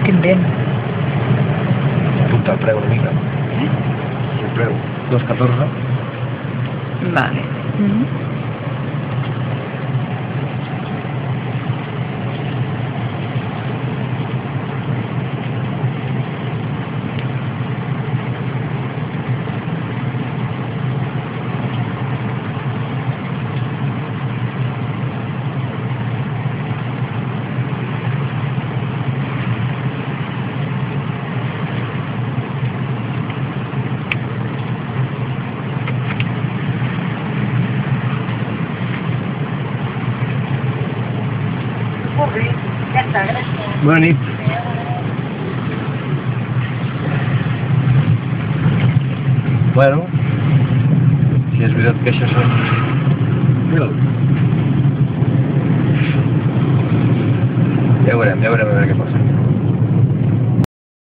quin vent. Apunta el preu una mica. El preu, 2,14. Vale. Ja està, gràcies. Bona nit. Bueno, si és veritat que això són... Mira-ho. Ja veurem a veure què passa.